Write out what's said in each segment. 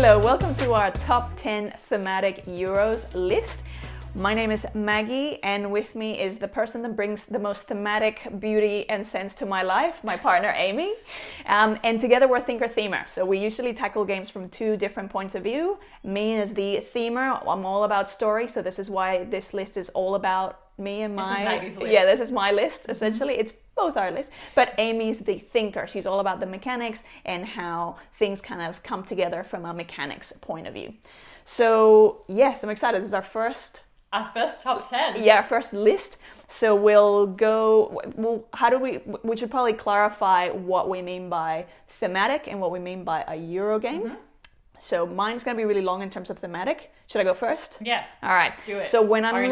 Hello, welcome to our top 10 thematic Euros list. My name is Maggie, and with me is the person that brings the most thematic beauty and sense to my life, my partner Amy. And together we're ThinkerThemer. So we usually tackle games from two different points of view. Me as the themer, I'm all about story, so this is why this list is all about me and my... This is Maggie's list. Yeah, this is my list, essentially. It's both our lists. But Amy's the thinker. She's all about the mechanics and how things kind of come together from a mechanics point of view. So, yes, I'm excited. This is our first top 10. Yeah, our first list. So we'll go, we should probably clarify what we mean by thematic and what we mean by a Euro game. Mm-hmm. So mine's going to be really long in terms of thematic. Should I go first? Yeah. All right. Do it. So when I'm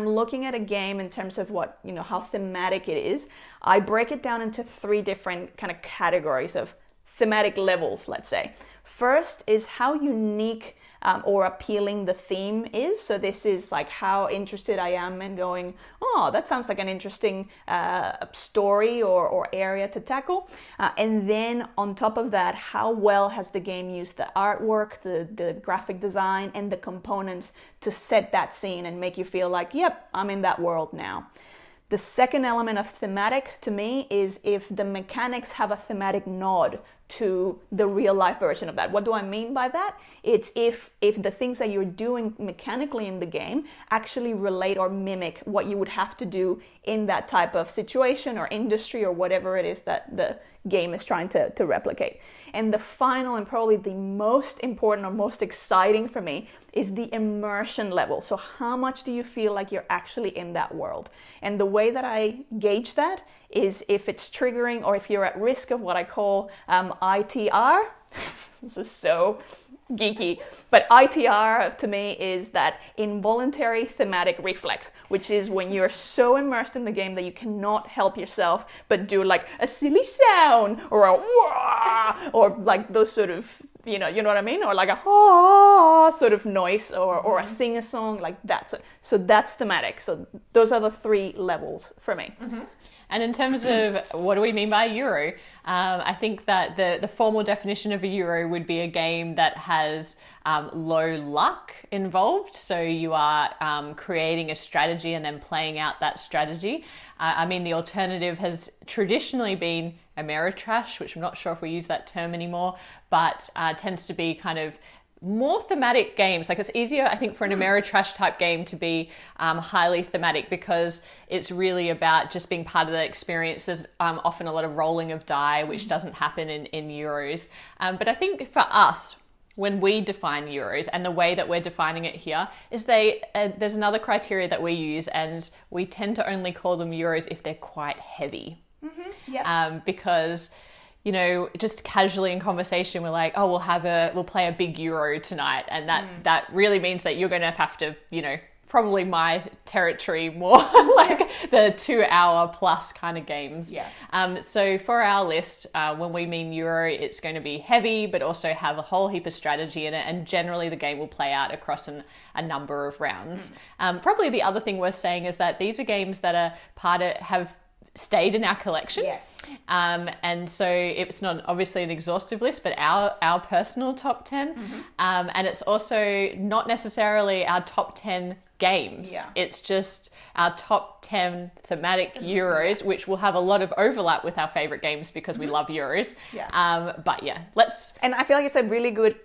looking at a game in terms of what, how thematic it is, I break it down into three different kind of categories of thematic levels, let's say. First is how unique or appealing the theme is. So this is like how interested I am in going, oh, that sounds like an interesting story or area to tackle. And then on top of that, how well has the game used the artwork, the graphic design, and the components to set that scene and make you feel like, yep, I'm in that world now. The second element of thematic to me is if the mechanics have a thematic nod to the real life version of that. What do I mean by that? It's if the things that you're doing mechanically in the game actually relate or mimic what you would have to do in that type of situation or industry or whatever it is that the game is trying to replicate. And the final and probably the most important or most exciting for me is the immersion level. So how much do you feel like you're actually in that world? And the way that I gauge that is if it's triggering or if you're at risk of what I call ITR. This is so geeky, but ITR to me is that involuntary thematic reflex, which is when you're so immersed in the game that you cannot help yourself but do like a silly sound or a wah, or like those sort of, you know what I mean? Or like a ha sort of noise or a sing-a-song like that. So that's thematic. So those are the three levels for me. Mm-hmm. And in terms of what do we mean by a Euro, I think that the formal definition of a Euro would be a game that has low luck involved. So you are creating a strategy and then playing out that strategy. I mean, the alternative has traditionally been Ameritrash, which I'm not sure if we use that term anymore, but tends to be kind of more thematic games. Like it's easier, I think, for an Ameritrash type game to be highly thematic because it's really about just being part of that experience. There's often a lot of rolling of die, which doesn't happen in Euros. But I think for us, when we define Euros and the way that we're defining it here is there's another criteria that we use, and we tend to only call them Euros if they're quite heavy. Mm-hmm. Yep. Because just casually in conversation, we're like, oh, we'll play a big Euro tonight. And that really means that you're going to have to, probably my territory more like the 2 hour plus kind of games. Yeah. So for our list, when we mean Euro, it's going to be heavy, but also have a whole heap of strategy in it. And generally the game will play out across a number of rounds. Probably the other thing worth saying is that these are games that have stayed in our collection. Yes. And so it's not obviously an exhaustive list, but our personal top 10. Mm-hmm. And it's also not necessarily our top 10 games. Yeah. It's just our top 10 thematic Euros, which will have a lot of overlap with our favorite games because we love Euros. Yeah. But yeah, And I feel like it's a really good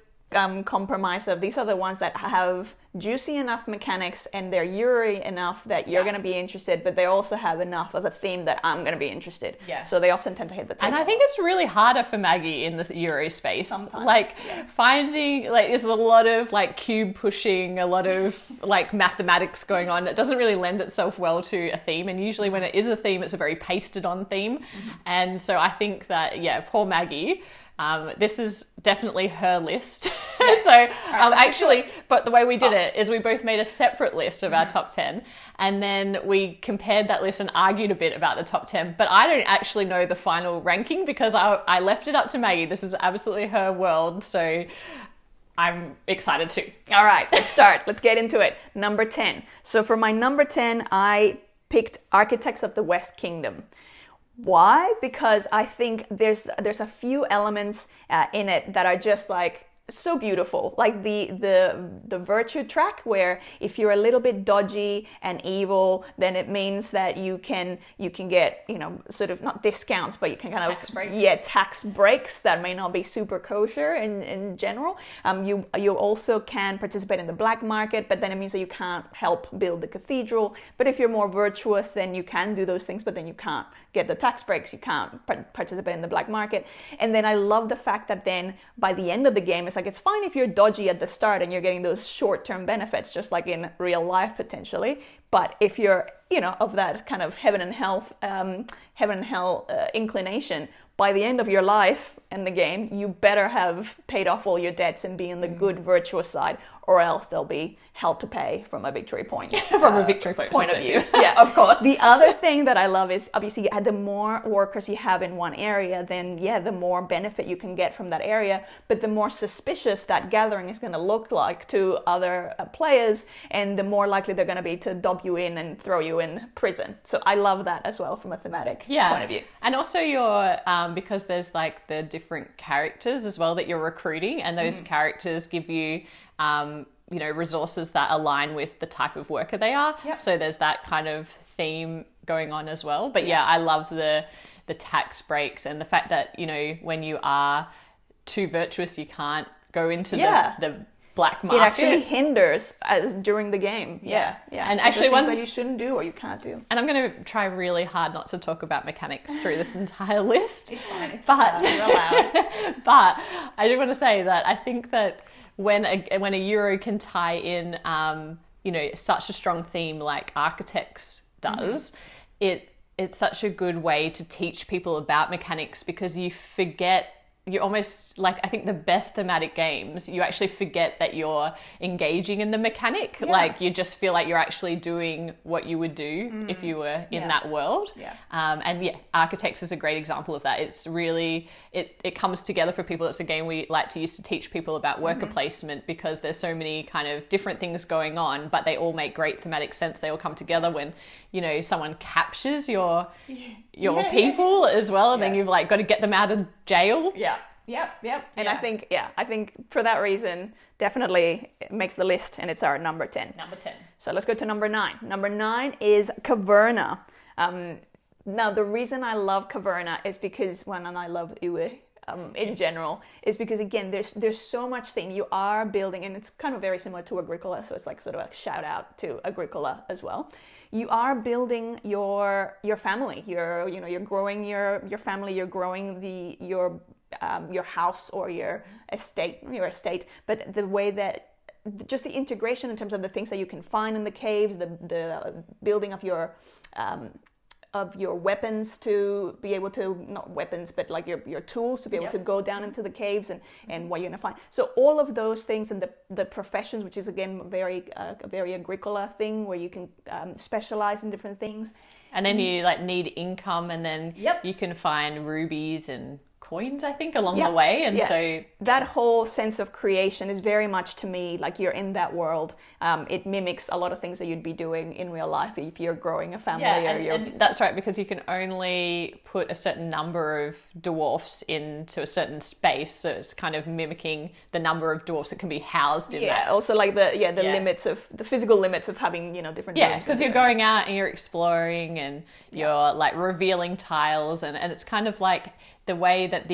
compromise of these are the ones that have juicy enough mechanics and they're Euro enough that you're going to be interested, but they also have enough of a theme that I'm going to be interested. Yeah. So they often tend to hit the table. And I think it's really harder for Maggie in the Euro space. Sometimes. Finding, there's a lot of cube pushing, a lot of mathematics going on. It doesn't really lend itself well to a theme. And usually when it is a theme, it's a very pasted on theme. Mm-hmm. And so I think that, poor Maggie, this is definitely her list. Yes. So but the way we did it is we both made a separate list of our top 10, and then we compared that list and argued a bit about the top 10. But I don't actually know the final ranking because I left it up to Maggie. This is absolutely her world. So I'm excited too. All right, let's start. Let's get into it. Number 10. So for my number 10, I picked Architects of the West Kingdom. Why? Because I think there's a few elements in it that are just so beautiful, like the virtue track, where if you're a little bit dodgy and evil, then it means that you can get, you know, sort of not discounts, but you can kind tax of breaks. tax breaks that may not be super kosher in general. You also can participate in the black market, but then it means that you can't help build the cathedral. But if you're more virtuous, then you can do those things, but then you can't get the tax breaks, you can't participate in the black market. And then I love the fact that then by the end of the game, it's like, it's fine if you're dodgy at the start and you're getting those short-term benefits, just like in real life potentially. But if you're, you know, of that kind of heaven and hell inclination, by the end of your life in the game, you better have paid off all your debts and be in the good virtuous side, or else there'll be hell to pay from a victory point. From a victory point of view. Yeah, of course. The other thing that I love is, obviously, the more workers you have in one area, then the more benefit you can get from that area, but the more suspicious that gathering is going to look like to other players, and the more likely they're going to be to dob you in and throw you in prison. So I love that as well from a thematic point of view. And also your because there's like the different characters as well that you're recruiting, and those characters give you you know, resources that align with the type of worker they are. Yep. So there's that kind of theme going on as well. But I love the tax breaks and the fact that, you know, when you are too virtuous, you can't go into the black market. It actually hinders as during the game. Yeah. And actually, things that you shouldn't do or you can't do. And I'm going to try really hard not to talk about mechanics through this entire list. It's fine. It's fine. You're allowed. But I do want to say that I think that when a Euro can tie in, you know, such a strong theme like Architects does, it's such a good way to teach people about mechanics, because you forget. You almost, like, I think the best thematic games, you actually forget that you're engaging in the mechanic. Yeah. Like, you just feel like you're actually doing what you would do if you were in that world. Architects is a great example of that. It's really, it comes together for people. It's a game we like to use to teach people about worker placement, because there's so many kind of different things going on, but they all make great thematic sense. They all come together when, you know, someone captures your people as well, and then you've like got to get them out of jail. Yep. And I think for that reason, definitely it makes the list, and it's our number 10. Number 10. So let's go to number 9. Number 9 is Caverna. Now, the reason I love Caverna is because, and I love Uwe in general, is because, again, there's so much thing. You are building, and it's kind of very similar to Agricola, so it's like sort of a shout out to Agricola as well. You are building your family. You're growing your family. You're growing your house or your estate. But the way that just the integration in terms of the things that you can find in the caves, the building of your weapons to be able to, not weapons, but like your tools to be able to go down into the caves and what you're gonna find. So all of those things, and the professions, which is again a very Agricola thing, where you can specialize in different things. And then you like need income, and then you can find rubies and coins, I think, along the way. And so that whole sense of creation is very much, to me, like you're in that world. It mimics a lot of things that you'd be doing in real life if you're growing a family. And that's right, because you can only put a certain number of dwarfs into a certain space, so it's kind of mimicking the number of dwarfs that can be housed in that. Also like the limits of the physical limits of having, you know, different rooms. Because you're going out and you're exploring and you're like revealing tiles, and it's kind of like the way that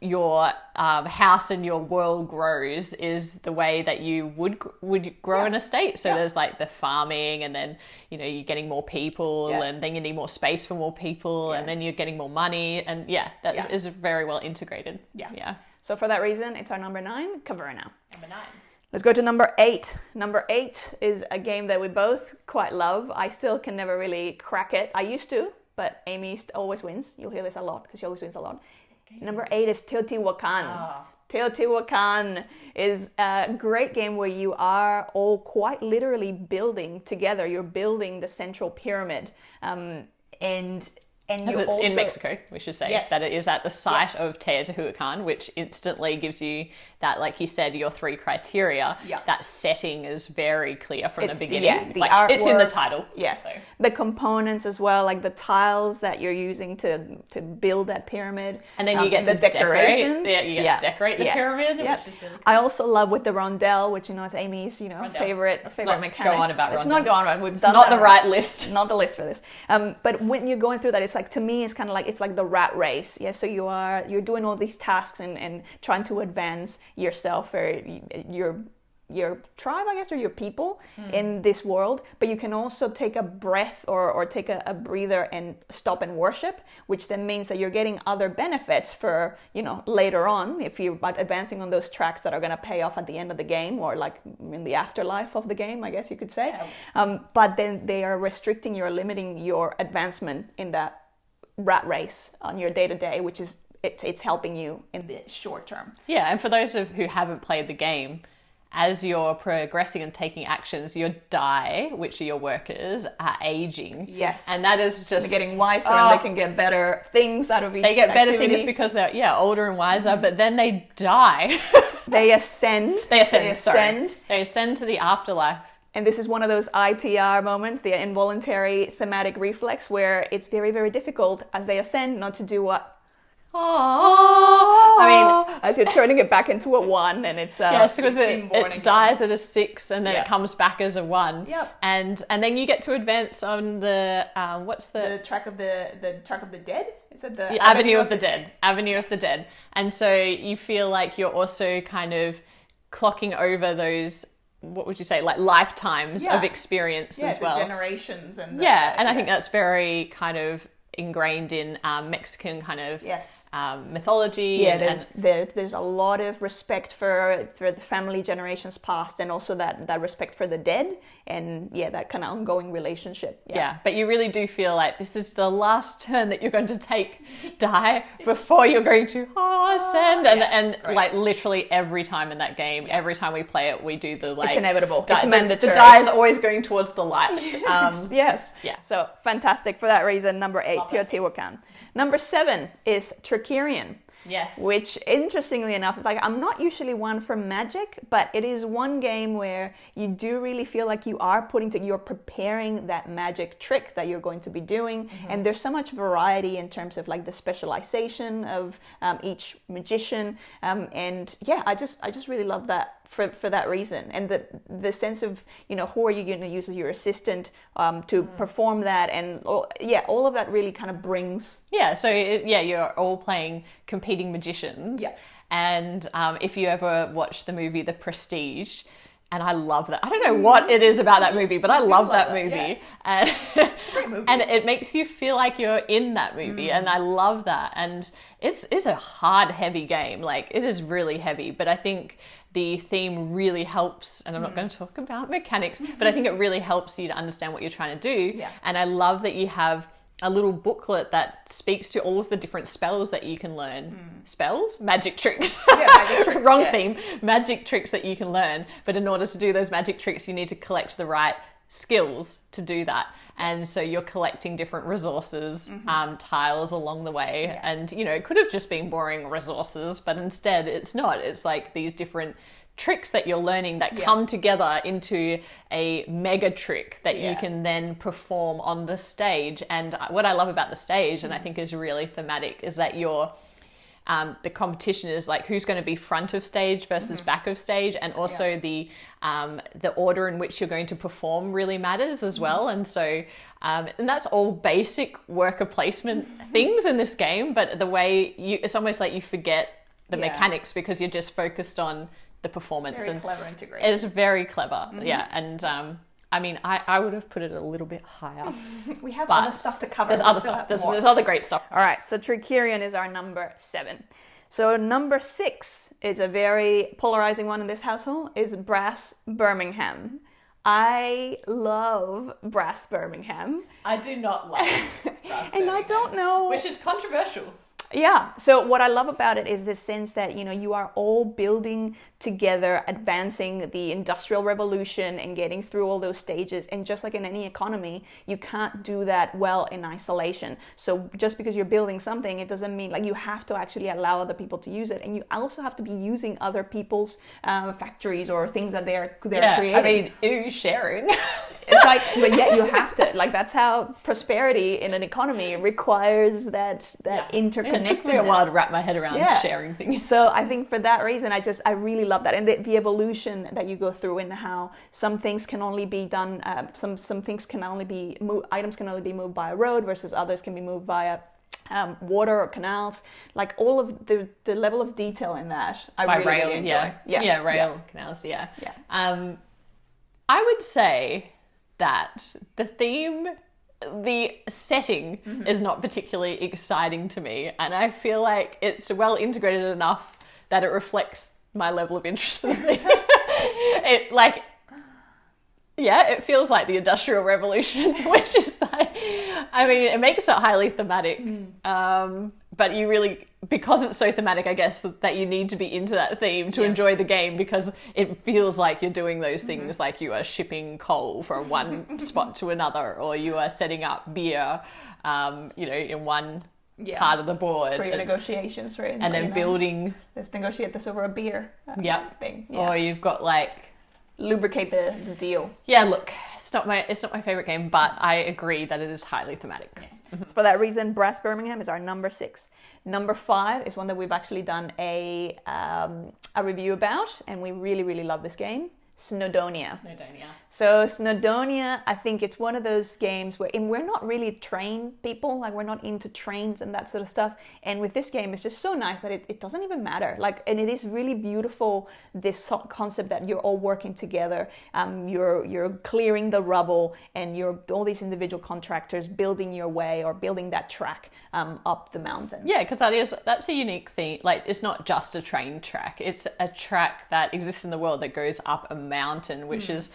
your house and your world grows is the way that you would grow an estate. So there's like the farming, and then, you know, you're getting more people, and then you need more space for more people, and then you're getting more money, and that is very well integrated. So for that reason, it's our number 9, Caverna. Number 9. Let's go to number 8. Number 8 is a game that we both quite love. I still can never really crack it. I used to, but Amy always wins. You'll hear this a lot because she always wins a lot. Number 8 is Teotihuacan. Teotihuacan is a great game where you are all quite literally building together. You're building the central pyramid. And And Because you it's also, in Mexico, we should say, Yes. that it is at the site of Teotihuacan, which instantly gives you that, like you said, your 3 criteria. Yeah. That setting is very clear from the beginning. Yeah, the like, artwork, it's in the title. Yes, So. the components as well, like the tiles that you're using to build that pyramid, And then you get the to decoration. decorate. Yeah, you get to decorate the pyramid, Yeah. which is really cool. I also love with the rondelle, which is Amy's favorite not mechanic. go on about Let's rondelles. not go on about. We've It's done not that the right list. Not the list for this. But when you're going through that, it's like, to me, it's kind of like, it's like the rat race. Yeah. So you're doing all these tasks and trying to advance yourself or your tribe, I guess, or your people in this world. But you can also take a breath or take a breather and stop and worship, which then means that you're getting other benefits for, later on, if you're advancing on those tracks that are going to pay off at the end of the game, or like in the afterlife of the game, I guess you could say. Yeah. But then they are restricting you or limiting your advancement in that rat race on your day-to-day, which is it's helping you in the short term. Yeah, and for those who haven't played the game, as you're progressing and taking actions, your die, which are your workers, are aging. Yes. And that is just... They're getting wiser and they can get better things out of each They get better activity. things because they're, older and wiser, but then they die. They ascend. They ascend to the afterlife. And this is one of those ITR moments, the involuntary thematic reflex, where it's very, very difficult as they ascend not to do what? Oh, I mean, as you're turning it back into a 1, and it's yes, because being born again. it dies at a 6, and then Yeah. it comes back as a 1. Yep. And then you get to advance on the what's the track of the track of the dead. Is it the Avenue of the Dead? Avenue of the Dead. And so you feel like you're also kind of clocking over those, what would you say, like lifetimes of experience as well. The generations and I think that's very kind of ingrained in Mexican kind of mythology. Yeah, there's a lot of respect for the family generations past, and also that respect for the dead, and that kind of ongoing relationship. Yeah, but you really do feel like this is the last turn that you're going to die before you're going to ascend, and like literally every time in that game, every time we play it, we do the like... It's inevitable. It's mandatory. The die is always going towards the light. Yes. Yeah. So fantastic for that reason. Number 8, Teotihuacan. Number 7 is Trickerion. Yes. Which, interestingly enough, like, I'm not usually one for magic, but it is one game where you do really feel like you are you're preparing that magic trick that you're going to be doing, and there's so much variety in terms of like the specialization of each magician, and I just really love that. For that reason, and the sense of who are you going to use as your assistant to perform that, and all of that really kind of brings so you're all playing competing magicians, and if you ever watch the movie The Prestige, and I love that. I don't know what it is about that movie, but I love that movie. And it's a great movie. And it makes you feel like you're in that movie, and I love that. And it's a hard, heavy game. Like, it is really heavy, but I think the theme really helps, and I'm not going to talk about mechanics, but I think it really helps you to understand what you're trying to do. Yeah. And I love that you have a little booklet that speaks to all of the different spells that you can learn. Spells? Magic tricks. Magic tricks. Wrong theme. Magic tricks that you can learn. But in order to do those magic tricks, you need to collect the right skills to do that. And so you're collecting different resources, tiles along the way. Yeah. And, it could have just been boring resources, but instead it's not. It's like these different tricks that you're learning that come together into a mega trick that you can then perform on the stage. And what I love about the stage, and I think is really thematic, is that you're the competition is like who's going to be front of stage versus back of stage, and also the order in which you're going to perform really matters as well. And so and that's all basic worker placement things in this game, but the way it's almost like you forget the mechanics because you're just focused on the performance. Very and clever integration. It's very clever. And I mean, I would have put it a little bit higher. We have other stuff to cover. There's other stuff. There's other great stuff. All right, so Trickerion is our number 7. So number 6 is a very polarizing one in this household, is Brass Birmingham. I love Brass Birmingham. I do not like Brass And I don't know... which is controversial. Yeah. So what I love about it is this sense that, you are all building together, advancing the Industrial Revolution and getting through all those stages. And just like in any economy, you can't do that well in isolation. So just because you're building something, it doesn't mean, like, you have to actually allow other people to use it. And you also have to be using other people's factories or things that they're creating. I mean, sharing. It's like, but yet you have to. Like, that's how prosperity in an economy requires that interconnectedness. It took me a while to wrap my head around sharing things. So I think for that reason, I really love that, and the evolution that you go through, and how some things can only be done, some things can only be items can only be moved by a road, versus others can be moved via water or canals. Like, all of the level of detail in that, I really enjoy. Rail, canals, I would say that the setting is not particularly exciting to me, and I feel like it's well integrated enough that it reflects my level of interest in the theme. It feels like the Industrial Revolution, which is like, I mean, it makes it highly thematic, but you really, because it's so thematic, I guess, that you need to be into that theme to enjoy the game, because it feels like you're doing those things, like you are shipping coal from one spot to another, or you are setting up beer, in one part of the board. For your negotiations, right? And then building... Let's negotiate this over a beer thing. Yeah. Or you've got, like... lubricate the deal. Yeah, look, it's not my favorite game, but I agree that it is highly thematic. For that reason, Brass Birmingham is our number 6. Number 5 is one that we've actually done a review about, and we really, really love this game. Snowdonia. So Snowdonia, I think it's one of those games where, and we're not really trained people, like, we're not into trains and that sort of stuff. And with this game, it's just so nice that it doesn't even matter. Like, and it is really beautiful, this concept that you're all working together. You're clearing the rubble, and you're all these individual contractors building your way, or building that track up the mountain. Yeah, because that's a unique thing. Like, it's not just a train track. It's a track that exists in the world that goes up a mountain, which is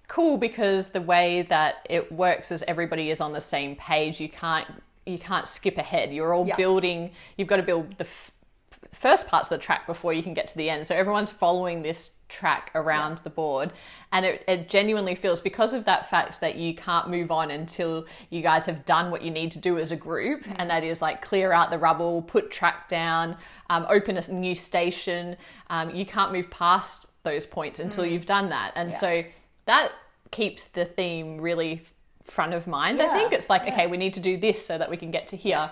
cool, because the way that it works is everybody is on the same page. You can't skip ahead. You're all building. You've got to build the first parts of the track before you can get to the end. So everyone's following this track around the board, and it genuinely feels, because of that fact that you can't move on until you guys have done what you need to do as a group, and that is like clear out the rubble, put track down, open a new station. You can't move past those points until you've done that, and so that keeps the theme really front of mind. I think it's like, okay, we need to do this so that we can get to here.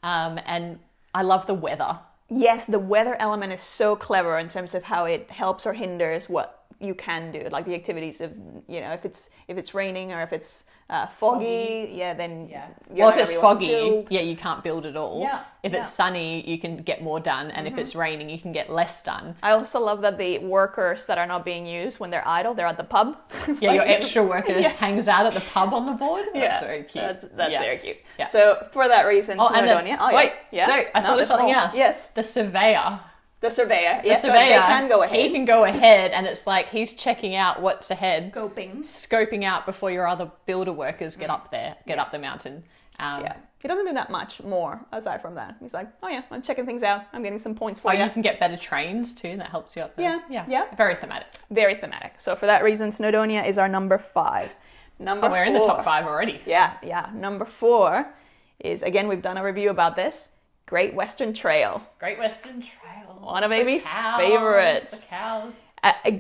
And I love the weather. Yes, the weather element is so clever in terms of how it helps or hinders what you can do, like the activities of, if it's raining, or if it's foggy, then well, if it's foggy, you can't build at all. If it's sunny, you can get more done, and if it's raining, you can get less done. I also love that the workers that are not being used, when they're idle, they're at the pub. Your extra worker hangs out at the pub on the board. That's very cute. That's very cute. So for that reason, Snowdonia. I thought it was something else. Yes, the surveyor. The surveyor. The surveyor, so they can go ahead. He can go ahead, and it's like he's checking out what's ahead. Scoping out before your other builder workers get up the mountain. He doesn't do that much more aside from that. He's like, I'm checking things out. I'm getting some points for you. You can get better trains too, and that helps you up there. Yeah. Very thematic. Very thematic. So for that reason, Snowdonia is our number 5. Number 4. We're in the top 5 already. Yeah. Number 4 is, again, we've done a review about this, Great Western Trail. One of Amy's favorites. The cows.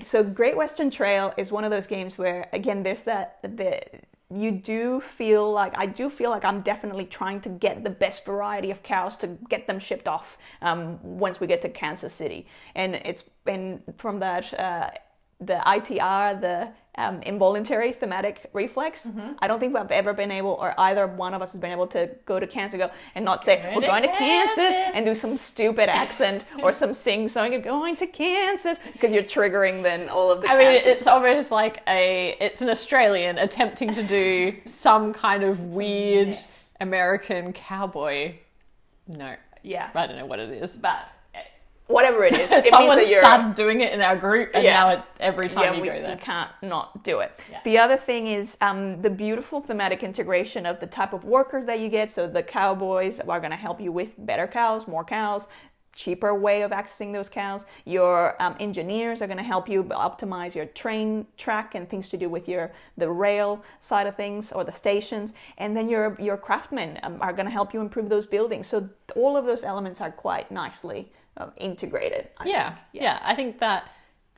So Great Western Trail is one of those games where, again, there's I do feel like I'm definitely trying to get the best variety of cows to get them shipped off once we get to Kansas City. And from that, the ITR, the involuntary thematic reflex. I don't think I've ever been able, or either one of us has been able to go to Kansas and not say, we're going to Kansas, and do some stupid accent or some sing-song and going to Kansas, because you're triggering then all of the Kansas. It's almost like it's an Australian attempting to do some kind of weird American cowboy. No. Yeah. I don't know what it is. But whatever it is. It Someone means that started doing it in our group, and now every time you go there. You can't not do it. Yeah. The other thing is the beautiful thematic integration of the type of workers that you get. So the cowboys are going to help you with better cows, more cows, cheaper way of accessing those cows. Your engineers are going to help you optimize your train track and things to do with the rail side of things or the stations. And then your craftsmen are going to help you improve those buildings. So all of those elements are quite nicely integrated. I think that,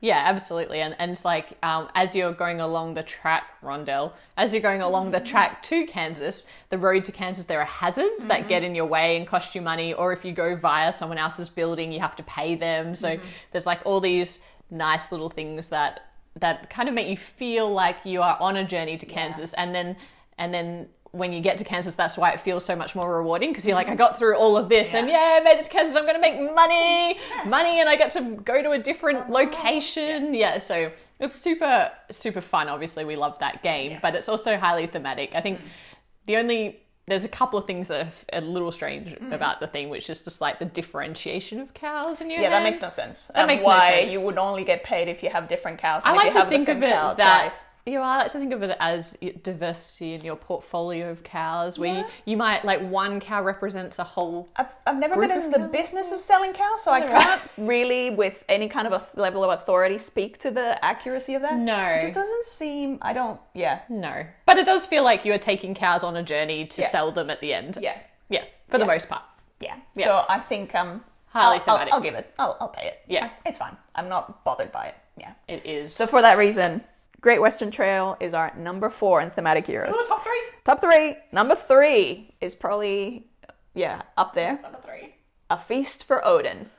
absolutely. And it's like, as you're going along the track, Rondell, as you're going along the track to Kansas, the road to Kansas, there are hazards that get in your way and cost you money. Or if you go via someone else's building, you have to pay them. So there's like all these nice little things that kind of make you feel like you are on a journey to Kansas. And then when you get to Kansas, that's why it feels so much more rewarding, because you're like, I got through all of this and I made it to Kansas, I'm going to make money, and I get to go to a different location. So it's super, super fun. Obviously, we love that game, but it's also highly thematic. I think there's a couple of things that are a little strange about the theme, which is just like the differentiation of cows in your hand. That makes no sense. That makes no sense. You would only get paid if you have different cows. I like like to think of it I like to think of it as diversity in your portfolio of cows, where you might, like, one cow represents a whole I've never been in the business of selling cows, so I can't really, with any kind of a level of authority, speak to the accuracy of that. No. It just doesn't seem, No. But it does feel like you are taking cows on a journey to sell them at the end. Yeah. For the most part. Yeah. So I think highly thematic. I'll give it. I'll pay it. Yeah. It's fine. I'm not bothered by it. Yeah. It is. So for that reason, Great Western Trail is our number 4 in Thematic Euros. Ooh, top 3. Top 3. Number 3 is probably, up there. Number 3. A Feast for Odin.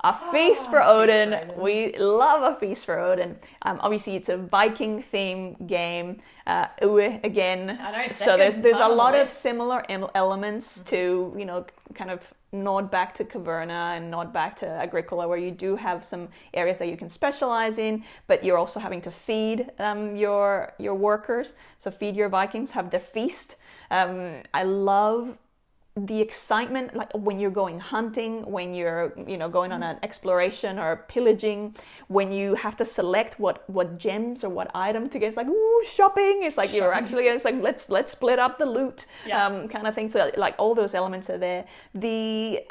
A Feast for Odin. We love A Feast for Odin. Obviously, it's a Viking theme game. Again. I know, so there's a lot of similar elements to, kind of nod back to Caverna and nod back to Agricola, where you do have some areas that you can specialize in, but you're also having to feed your workers. So feed your Vikings, have their feast. I love the excitement, like when you're going hunting, when you're going on an exploration or pillaging, when you have to select what gems or what item to get. It's like, ooh, shopping. It's like you're actually, it's like let's split up the loot, kind of thing. So like all those elements are there. The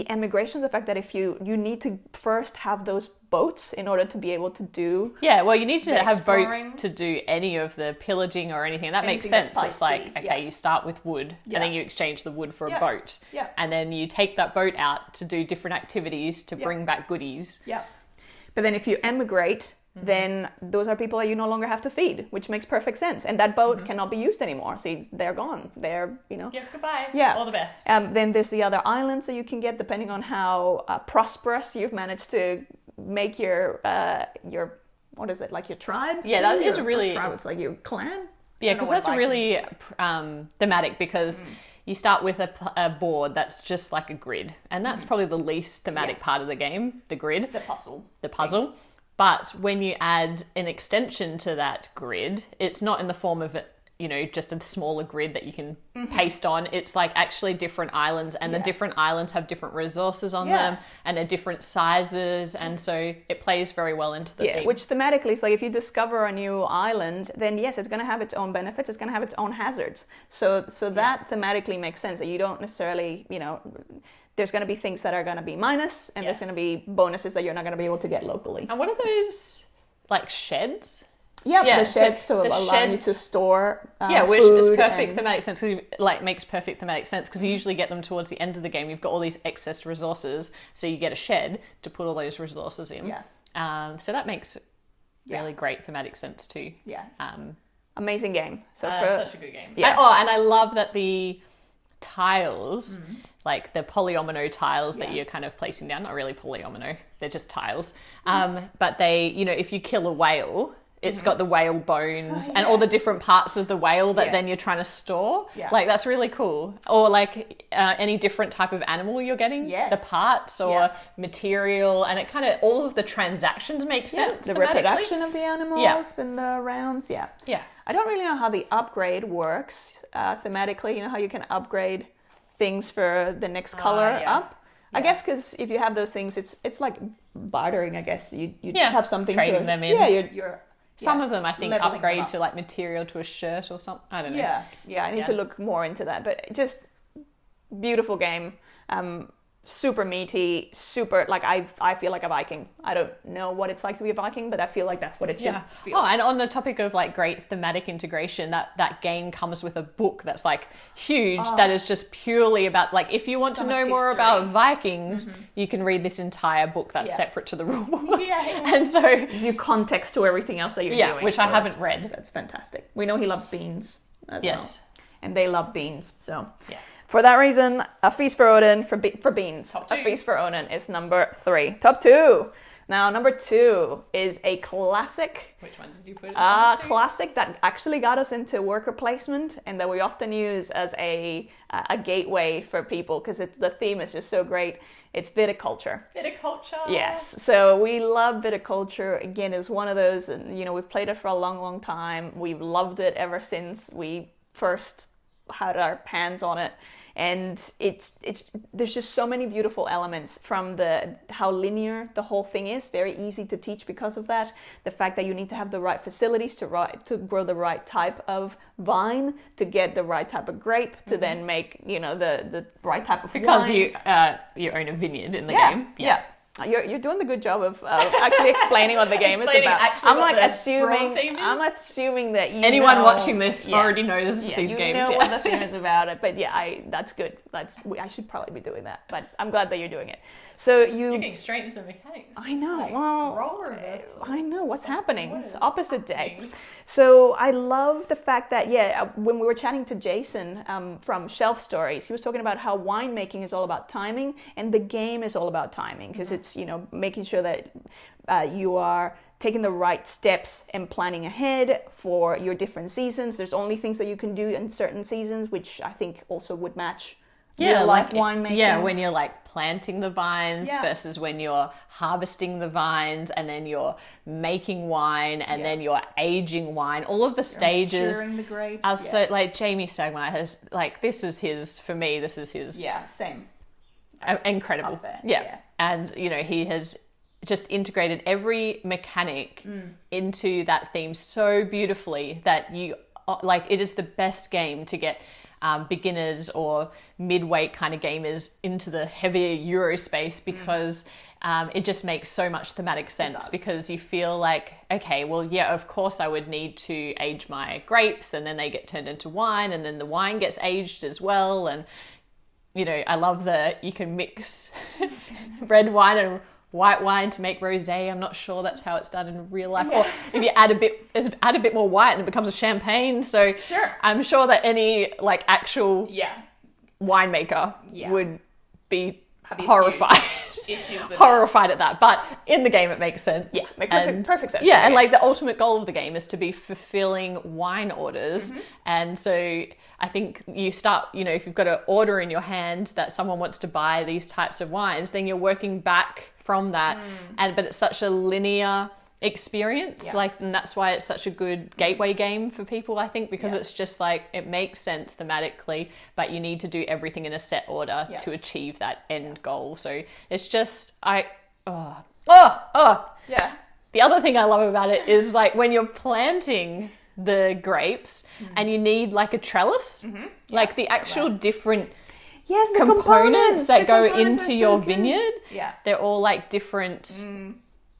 emigration, the fact that if you need to first have those boats in order to be able to do you need to have boats to do any of the pillaging or anything. That makes sense. It's like, okay, you start with wood and then you exchange the wood for a boat, and then you take that boat out to do different activities to bring back goodies. But then if you emigrate, then those are people that you no longer have to feed, which makes perfect sense. And that boat cannot be used anymore. So they're gone. They're, goodbye. All the best. Then there's the other islands that you can get depending on how prosperous you've managed to make your what is it, like your tribe? Yeah, that is really... tribe, it's like your clan? Yeah, because that's really thematic, because you start with a board that's just like a grid. And that's probably the least thematic part of the game, the grid. The puzzle. The puzzle. But when you add an extension to that grid, it's not in the form of just a smaller grid that you can paste on. It's like actually different islands, and the different islands have different resources on them, and they're different sizes, and so it plays very well into the theme. Which thematically is like, if you discover a new island, then yes, it's going to have its own benefits, it's going to have its own hazards. So that thematically makes sense, that you don't necessarily, there's going to be things that are going to be minus, and there's going to be bonuses that you're not going to be able to get locally. And what are those, like, sheds? The sheds to allow you to store which food is perfect thematic sense. Makes perfect thematic sense, because you usually get them towards the end of the game. You've got all these excess resources, so you get a shed to put all those resources in. So that makes really great thematic sense too. Amazing game. Such a good game. And I love that the tiles, like the polyomino tiles that you're kind of placing down, not really polyomino, they're just tiles. But they, if you kill a whale, it's got the whale bones and all the different parts of the whale that then you're trying to store. Like, that's really cool. Or like any different type of animal you're getting, the parts or material, and it kind of, all of the transactions make sense. The reproduction of the animals and the rounds. I don't really know how the upgrade works thematically. How you can upgrade things for the next color up. I guess because if you have those things, it's like bartering. I guess you have something trading to them in. Yeah, you're some of them I think leveling them upgrade up. to like material to a shirt or something. I don't know. Yeah. I need to look more into that, but just beautiful game. Super meaty, super like I feel like a Viking. I don't know what it's like to be a Viking, but I feel like that's what it should feel. Oh, and on the topic of like great thematic integration, that game comes with a book that's like huge, that is just purely about like if you want to know more about Vikings, you can read this entire book that's separate to the rule book. And so gives you context to everything else that you're doing. which I haven't read. That's fantastic. We know he loves beans as Yes. well. And they love beans, so Yeah. for that reason, A Feast for Odin for beans. Top 2. A Feast for Odin is number 3. Top 2. Now, number 2 is a classic. Which ones did you put? Classic that actually got us into worker placement and that we often use as a gateway for people because the theme is just so great. It's viticulture. Viticulture. Yes, so we love viticulture. Again, it's one of those, we've played it for a long, long time. We've loved it ever since we first had our hands on it. And there's just so many beautiful elements from how linear the whole thing is. Very easy to teach because of that. The fact that you need to have the right facilities to grow the right type of vine, to get the right type of grape, to then make the right type of because wine. you own a vineyard in the game. Yeah. You're doing the good job of actually explaining what the game is Explaining about. actually I'm what like the broad theme is. I'm assuming that Anyone watching this already knows these games. You know what the theme is about it, but that's good. I should probably be doing that, but I'm glad that you're doing it. So you're getting straight into the mechanics. I know. Like role reversal. I know what's happening. What It's is opposite happening? day. So I love the fact that when we were chatting to Jason from Shelf Stories, he was talking about how winemaking is all about timing, and the game is all about timing because it's making sure that you are taking the right steps and planning ahead for your different seasons. There's only things that you can do in certain seasons, which I think also would match real life winemaking. Yeah, when you're like planting the vines versus when you're harvesting the vines and then you're making wine and then you're aging wine. All of the stages maturing the grapes. are so like Jamie Stegmaier has like this is his Yeah, same. incredible. Up there. Yeah. And he has just integrated every mechanic into that theme so beautifully that it is the best game to get beginners or mid-weight kind of gamers into the heavier Euro space because it just makes so much thematic sense because you feel like, okay, well, yeah, of course I would need to age my grapes and then they get turned into wine and then the wine gets aged as well. And, I love that you can mix red wine and white wine to make rosé. I'm not sure that's how it's done in real life. Or if you add a bit more white and it becomes a champagne. So sure. I'm sure that any like actual winemaker would be horrified. Horrified at that. But in the game it makes sense. Yeah, makes perfect sense. Yeah, and like the ultimate goal of the game is to be fulfilling wine orders. And so I think you start, if you've got an order in your hand that someone wants to buy these types of wines, then you're working back from that. But it's such a linear experience, and that's why it's such a good gateway game for people, I think, because it's just like it makes sense thematically, but you need to do everything in a set order to achieve that end goal. So it's just the other thing I love about it is like when you're planting the grapes and you need like a trellis, like the actual different the components that go into are your so good. vineyard. Yeah. They're all like different,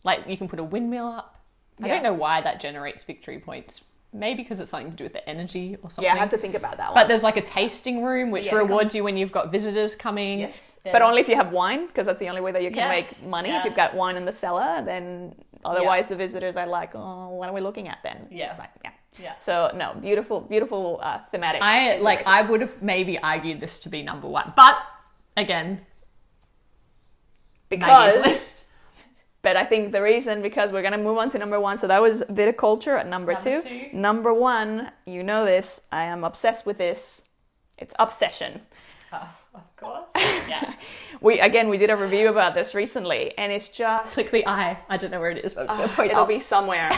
like you can put a windmill up. I don't know why that generates victory points. Maybe because it's something to do with the energy or something. Yeah, I have to think about that one. But there's like a tasting room which rewards you when you've got visitors coming. Yes. But only if you have wine, because that's the only way that you can make money. If you've got wine in the cellar, then otherwise the visitors are like, oh, what are we looking at then? Yeah. So no, beautiful thematic. I would have maybe argued this to be number 1, but again, Maggie's list. But I think the reason, because we're gonna move on to number 1. So that was viticulture at number 2. Number 1, you know this. I am obsessed with this. It's obsession. Of course. Yeah. We did a review about this recently, and it's just click the eye. I don't know where it is, but I'm just gonna point it it'll up. be somewhere.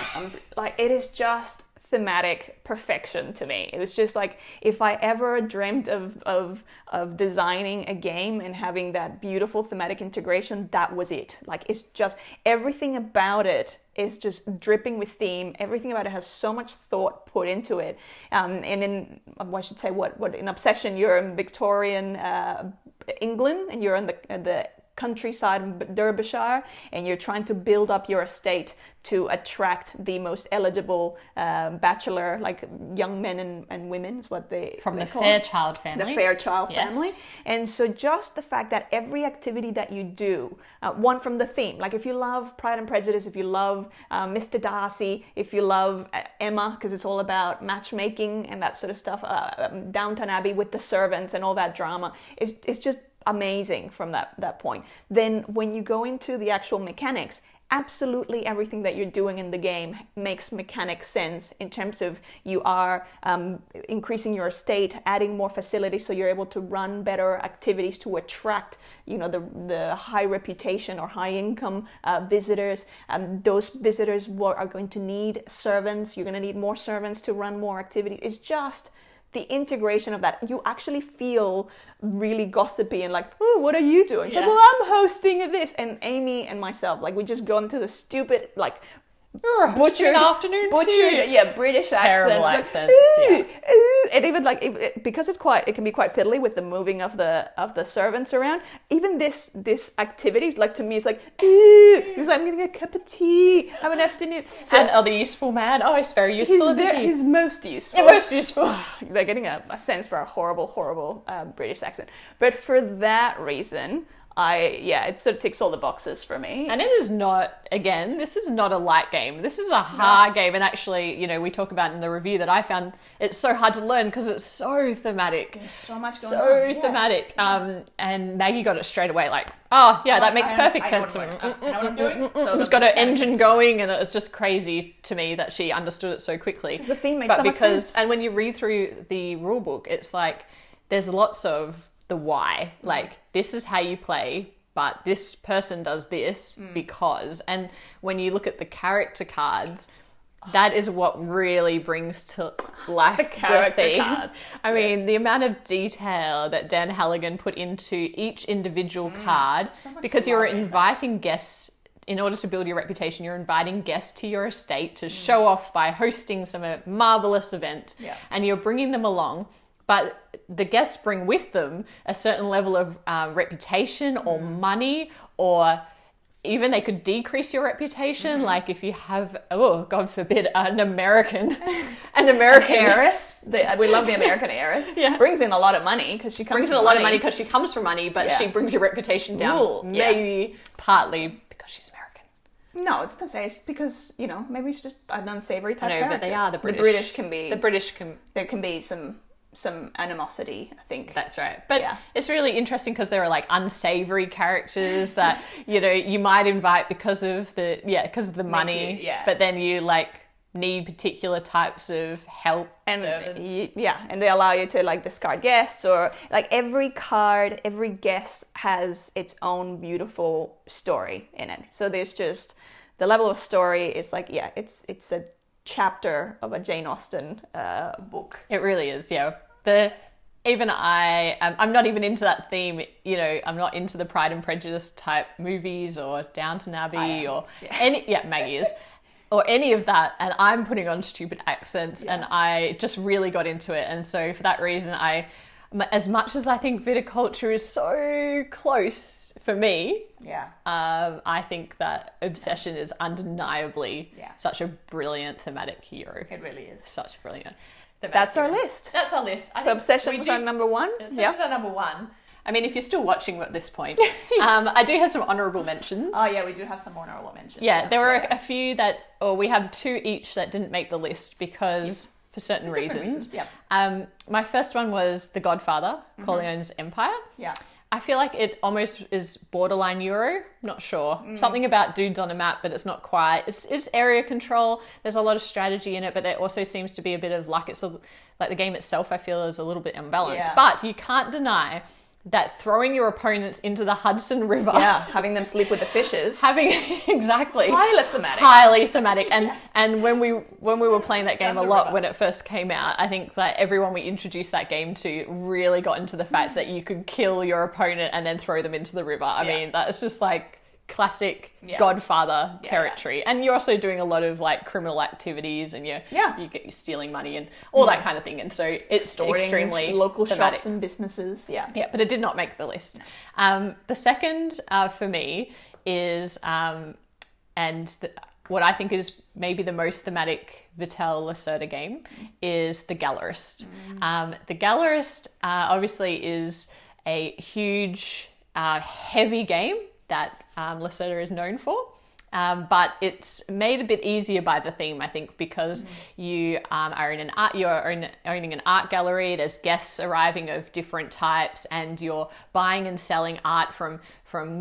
It is just thematic perfection to me. It was just like, if I ever dreamt of designing a game and having that beautiful thematic integration, that was it. Like, it's just, everything about it is just dripping with theme. Everything about it has so much thought put into it. And in, I should say, what in Obsession, you're in Victorian England, and you're in the countryside of Derbyshire, and you're trying to build up your estate to attract the most eligible bachelor, like young men and women is what they from they the call Fairchild family. The Fairchild Yes. family. And so just the fact that every activity that you do, one from the theme, like if you love Pride and Prejudice, if you love Mr. Darcy, if you love Emma, because it's all about matchmaking and that sort of stuff, Downton Abbey with the servants and all that drama, it's just amazing from that point. Then when you go into the actual mechanics, absolutely everything that you're doing in the game makes mechanic sense in terms of you are increasing your estate, adding more facilities so you're able to run better activities to attract, the high reputation or high income visitors. Those visitors are going to need servants. You're going to need more servants to run more activities. It's just the integration of that. You actually feel really gossipy and like, oh, what are you doing? So, well, I'm hosting this. And Amy and myself, like, we just go into the stupid, like, butchered afternoon tea. British terrible accents. Like, And even like, because it can be quite fiddly with the moving of the servants around. Even this activity, like, to me, is like, because I'm getting a cup of tea. Have an afternoon. So, and the useful man. Oh, he's very useful, isn't he? He's most useful. Most useful. They're getting a sense for a horrible British accent. But for that reason, it sort of ticks all the boxes for me. And it is not, again, this is not a light game. This is a hard game. And actually, we talk about in the review that I found it's so hard to learn because it's so thematic. There's so much going on. So thematic. And Maggie got it straight away, like, oh, yeah, that makes perfect sense. I know what I'm doing. So it's got an engine going, and it was just crazy to me that she understood it so quickly. The theme makes so much sense. And when you read through the rule book, it's like, there's lots of the why, like, this is how you play, but this person does this because. And when you look at the character cards, that is what really brings to life the character cards. I mean, the amount of detail that Dan Halligan put into each individual card, because you're inviting guests. In order to build your reputation, you're inviting guests to your estate to show off by hosting some marvelous event, and you're bringing them along. But the guests bring with them a certain level of reputation or money, or even they could decrease your reputation. Like if you have, God forbid, an American heiress. We love the American heiress. Brings in a lot of money because she comes from money, but she brings your reputation down. Maybe partly because she's American. No, it's to say it's because, maybe it's just an unsavory type character. But they are the British. The British can... There can be some animosity, I think. That's right. But it's really interesting because there are like unsavory characters that, you might invite because of the money. But then you like need particular types of help and servants. And they allow you to like discard guests, or like every guest has its own beautiful story in it. So there's just the level of story is like, it's a chapter of a Jane Austen book. It really is, yeah. I'm not even into that theme, I'm not into the Pride and Prejudice type movies or Downton Abbey or Maggie is, or any of that, and I'm putting on stupid accents, and I just really got into it. And so for that reason, as much as I think viticulture is so close for me, I think that Obsession is undeniably such a brilliant thematic hero. It really is. Such brilliant. That's our list. That's our list. So Obsession was our number one? Obsession was our number one. I mean, if you're still watching at this point, I do have some honourable mentions. Oh, yeah, we do have some honourable mentions. Yeah, there were a few we have two each that didn't make the list because for certain reasons. My first one was The Godfather, Corleone's Empire. Yeah. I feel like it almost is borderline Euro. Not sure. Something about dudes on a map, but it's not quite. It's area control. There's a lot of strategy in it, but there also seems to be a bit of luck. It's like the game itself, I feel, is a little bit imbalanced. But you can't deny that throwing your opponents into the Hudson River. Yeah, having them sleep with the fishes. Exactly. Highly thematic. And when we were playing that game a lot when it first came out, I think that everyone we introduced that game to really got into the fact that you could kill your opponent and then throw them into the river. I mean, that's just like classic Godfather territory. And you're also doing a lot of like criminal activities, and you're stealing money and all that kind of thing. And so it's extremely local thematic. shops and businesses. Yeah, but it did not make the list. The second for me is what I think is maybe the most thematic Vital Lacerda game is The Gallerist. The Gallerist obviously is a huge, heavy game that Lacerda is known for. But it's made a bit easier by the theme, I think, because you are in owning an art gallery. There's guests arriving of different types, and you're buying and selling art from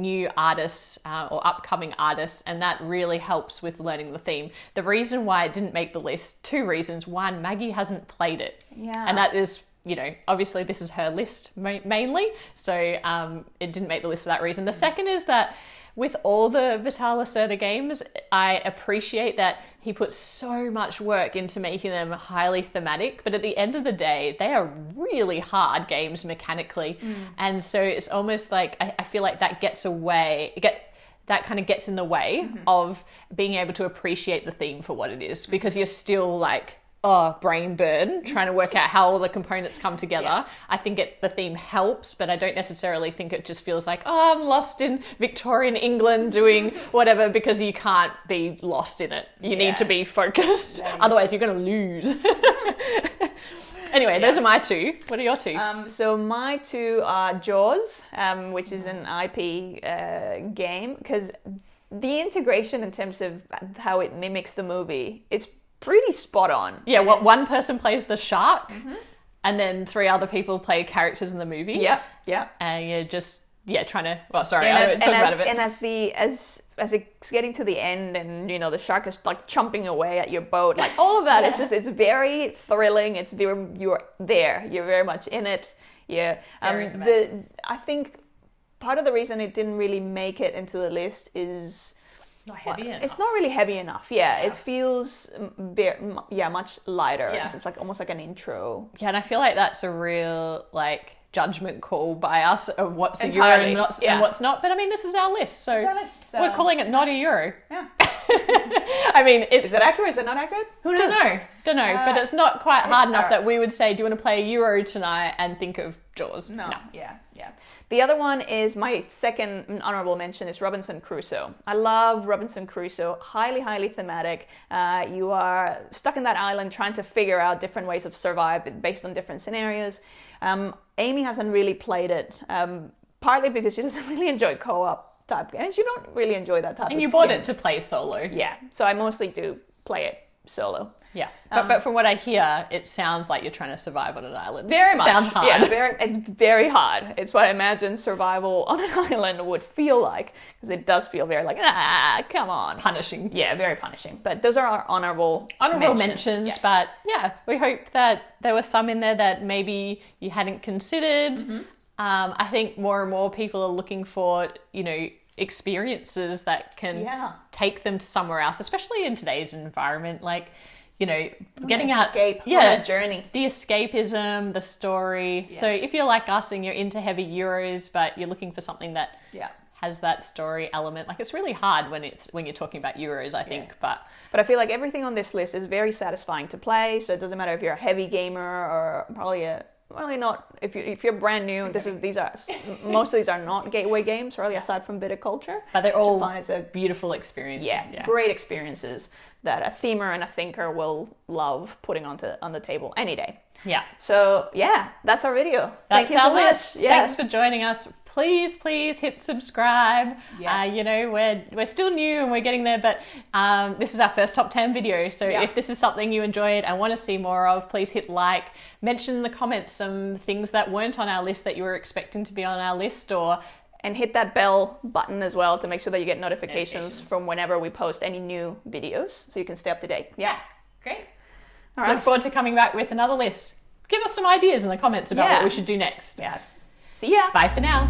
new artists or upcoming artists, and that really helps with learning the theme. The reason why it didn't make the list, two reasons. One, Maggie hasn't played it, and that is, obviously this is her list mainly, so it didn't make the list for that reason. The second is that with all the Vital Lacerda games, I appreciate that he puts so much work into making them highly thematic, but at the end of the day, they are really hard games mechanically. And so it's almost like, I feel like that gets that kind of gets in the way of being able to appreciate the theme for what it is, because you're still like, brain burn, trying to work out how all the components come together. I think the theme helps, but I don't necessarily think it just feels like, I'm lost in Victorian England doing whatever, because you can't be lost in it. You need to be focused. Otherwise, you're going to lose. Anyway, those are my two. What are your two? So my two are Jaws, which is an IP game, because the integration in terms of how it mimics the movie, it's pretty spot on. Yeah, one person plays the shark, and then three other people play characters in the movie. Yeah. And you're just trying to. Well, sorry, I talked about it. And as it's getting to the end, and the shark is like chomping away at your boat, like all of that. It's very thrilling. You're there. You're very much in it. Yeah. I think part of the reason it didn't really make it into the list is. It's not really heavy enough. It feels much lighter. It's just like almost like an intro. And I feel like that's a real judgment call by us of what's a Euro and what's not. But I mean, this is our list, so we're calling it not a Euro. I mean, is it accurate? Is it not accurate? Who knows? Don't know. But it's not quite hard enough that we would say, do you want to play a Euro tonight, and think of Jaws? No. Yeah. The other one is my second honorable mention is Robinson Crusoe. I love Robinson Crusoe. Highly, highly thematic. You are stuck in that island trying to figure out different ways of survive based on different scenarios. Amy hasn't really played it, partly because she doesn't really enjoy co-op type games. You don't really enjoy that type of game. And you bought it to play solo. Yeah, so I mostly do play it solo. Yeah, but from what I hear, it sounds like you're trying to survive on an island. Very much. Sounds hard. Yeah, it's very hard. It's what I imagine survival on an island would feel like, because it does feel very come on. Punishing. Yeah, very punishing. But those are our honorable mentions. Yes. But yeah, we hope that there were some in there that maybe you hadn't considered. I think more and more people are looking for, experiences that can take them to somewhere else, especially in today's environment, getting out, on a journey, the escapism, the story. So if you're like us and you're into heavy Euros, but you're looking for something that has that story element, it's really hard when you're talking about Euros, I think. But I feel like everything on this list is very satisfying to play. So it doesn't matter if you're a heavy gamer or probably not. If you're brand new, most of these are not gateway games, really, aside from Viticulture. But they're all beautiful experiences. Yeah, great experiences that a themer and a thinker will love putting on the table any day. Yeah. So that's our video. Thank you so much. Thanks for joining us. Please hit subscribe. Yes. We're still new and we're getting there, but this is our first top 10 video. So if this is something you enjoyed and want to see more of, please hit like. Mention in the comments some things that weren't on our list that you were expecting to be on our list, and hit that bell button as well to make sure that you get notifications from whenever we post any new videos, so you can stay up to date. Yeah. Great. All right. Look forward to coming back with another list. Give us some ideas in the comments about what we should do next. Yes. See ya. Bye for now.